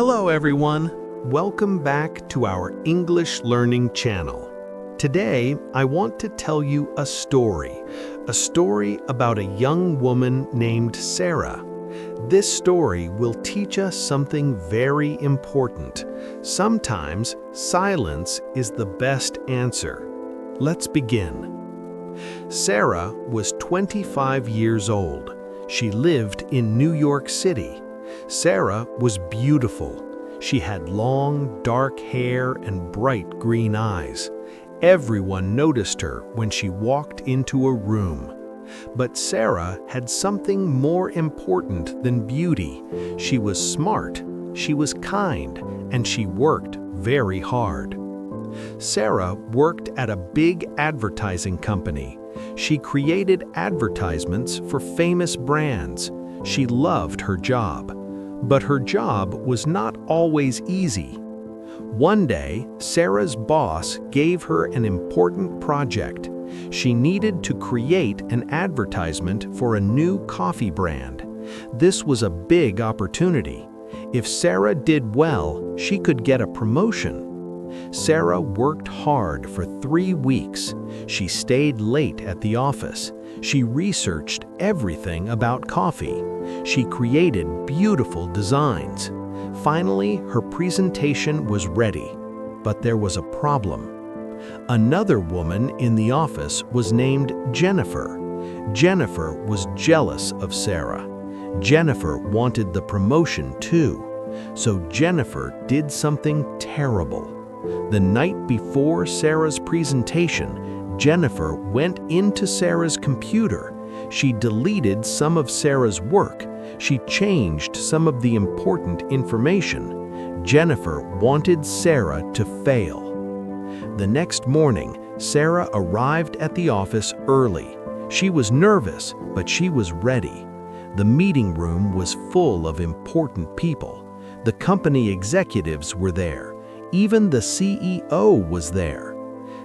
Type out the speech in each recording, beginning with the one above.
Hello everyone, welcome back to our English learning channel. Today, I want to tell you a story about a young woman named Sarah. This story will teach us something very important. Sometimes, silence is the best answer. Let's begin. Sarah was 25 years old. She lived in New York City. Sarah was beautiful. She had long, dark hair and bright green eyes. Everyone noticed her when she walked into a room. But Sarah had something more important than beauty. She was smart, she was kind, and she worked very hard. Sarah worked at a big advertising company. She created advertisements for famous brands. She loved her job. But her job was not always easy. One day, Sarah's boss gave her an important project. She needed to create an advertisement for a new coffee brand. This was a big opportunity. If Sarah did well, she could get a promotion. Sarah worked hard for 3 weeks. She stayed late at the office. She researched everything about coffee. She created beautiful designs. Finally, her presentation was ready. But there was a problem. Another woman in the office was named Jennifer. Jennifer was jealous of Sarah. Jennifer wanted the promotion too. So Jennifer did something terrible. The night before Sarah's presentation, Jennifer went into Sarah's computer. She deleted some of Sarah's work. She changed some of the important information. Jennifer wanted Sarah to fail. The next morning, Sarah arrived at the office early. She was nervous, but she was ready. The meeting room was full of important people. The company executives were there. Even the CEO was there.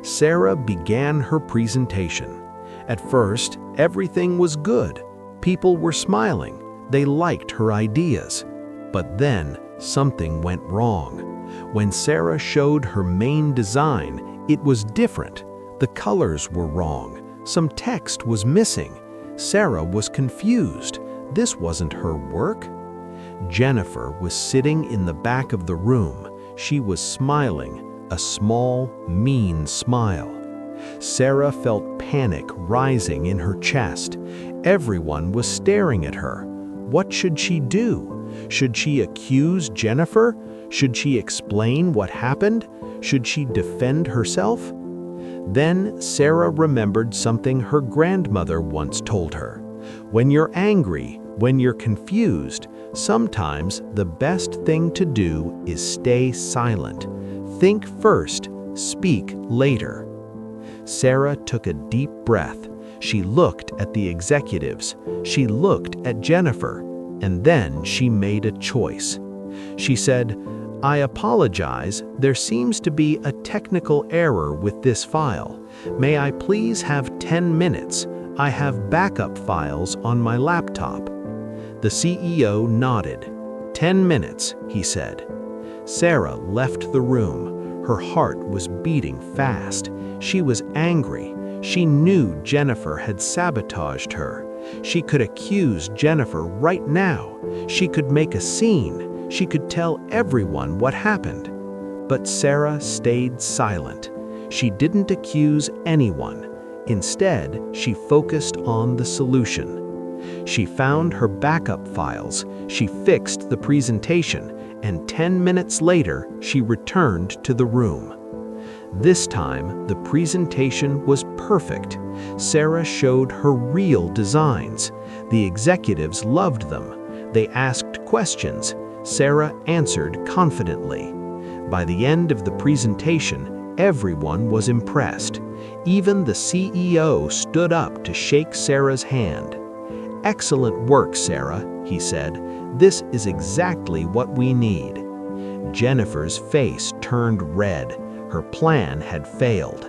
Sarah began her presentation. At first, everything was good. People were smiling. They liked her ideas. But then, something went wrong. When Sarah showed her main design, it was different. The colors were wrong. Some text was missing. Sarah was confused. This wasn't her work. Jennifer was sitting in the back of the room. She was smiling, a small, mean smile. Sarah felt panic rising in her chest. Everyone was staring at her. What should she do? Should she accuse Jennifer? Should she explain what happened? Should she defend herself? Then Sarah remembered something her grandmother once told her. When you're angry, when you're confused, sometimes the best thing to do is stay silent. Think first, speak later. Sarah took a deep breath. She looked at the executives. She looked at Jennifer. And then she made a choice. She said, "I apologize. There seems to be a technical error with this file. May I please have 10 minutes? I have backup files on my laptop." The CEO nodded. 10 minutes, he said. Sarah left the room. Her heart was beating fast. She was angry. She knew Jennifer had sabotaged her. She could accuse Jennifer right now. She could make a scene. She could tell everyone what happened. But Sarah stayed silent. She didn't accuse anyone. Instead, she focused on the solution. She found her backup files. She fixed the presentation. And 10 minutes later, she returned to the room. This time, the presentation was perfect. Sarah showed her real designs. The executives loved them. They asked questions. Sarah answered confidently. By the end of the presentation, everyone was impressed. Even the CEO stood up to shake Sarah's hand. "Excellent work, Sarah," he said. "This is exactly what we need." Jennifer's face turned red. Her plan had failed.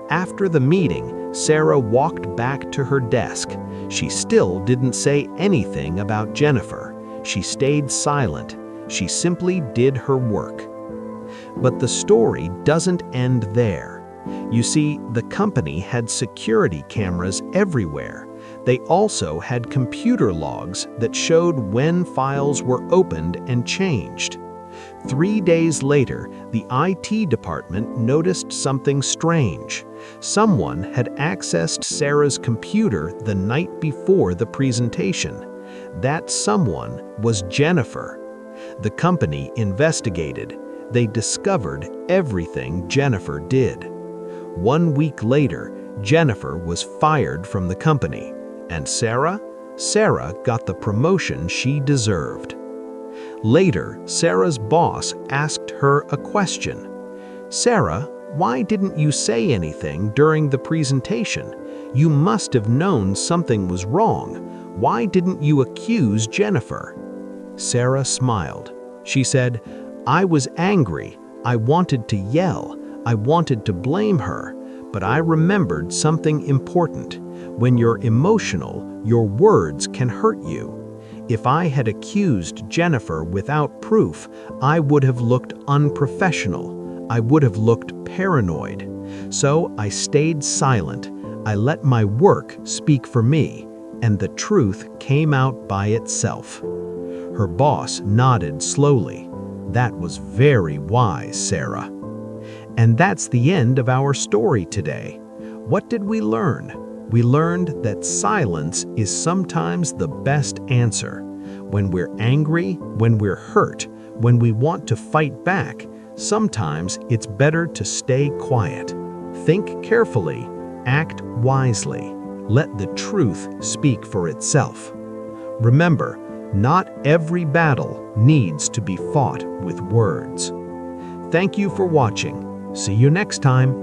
After the meeting, Sarah walked back to her desk. She still didn't say anything about Jennifer. She stayed silent. She simply did her work. But the story doesn't end there. You see, the company had security cameras everywhere. They also had computer logs that showed when files were opened and changed. 3 days later, the IT department noticed something strange. Someone had accessed Sarah's computer the night before the presentation. That someone was Jennifer. The company investigated. They discovered everything Jennifer did. 1 week later, Jennifer was fired from the company. And Sarah? Sarah got the promotion she deserved. Later, Sarah's boss asked her a question. "Sarah, why didn't you say anything during the presentation? You must have known something was wrong. Why didn't you accuse Jennifer?" Sarah smiled. She said, "I was angry. I wanted to yell. I wanted to blame her. But I remembered something important. When you're emotional, your words can hurt you. If I had accused Jennifer without proof, I would have looked unprofessional. I would have looked paranoid. So I stayed silent. I let my work speak for me, and the truth came out by itself." Her boss nodded slowly. "That was very wise, Sarah." And that's the end of our story today. What did we learn? We learned that silence is sometimes the best answer. When we're angry, when we're hurt, when we want to fight back, sometimes it's better to stay quiet. Think carefully, act wisely. Let the truth speak for itself. Remember, not every battle needs to be fought with words. Thank you for watching. See you next time.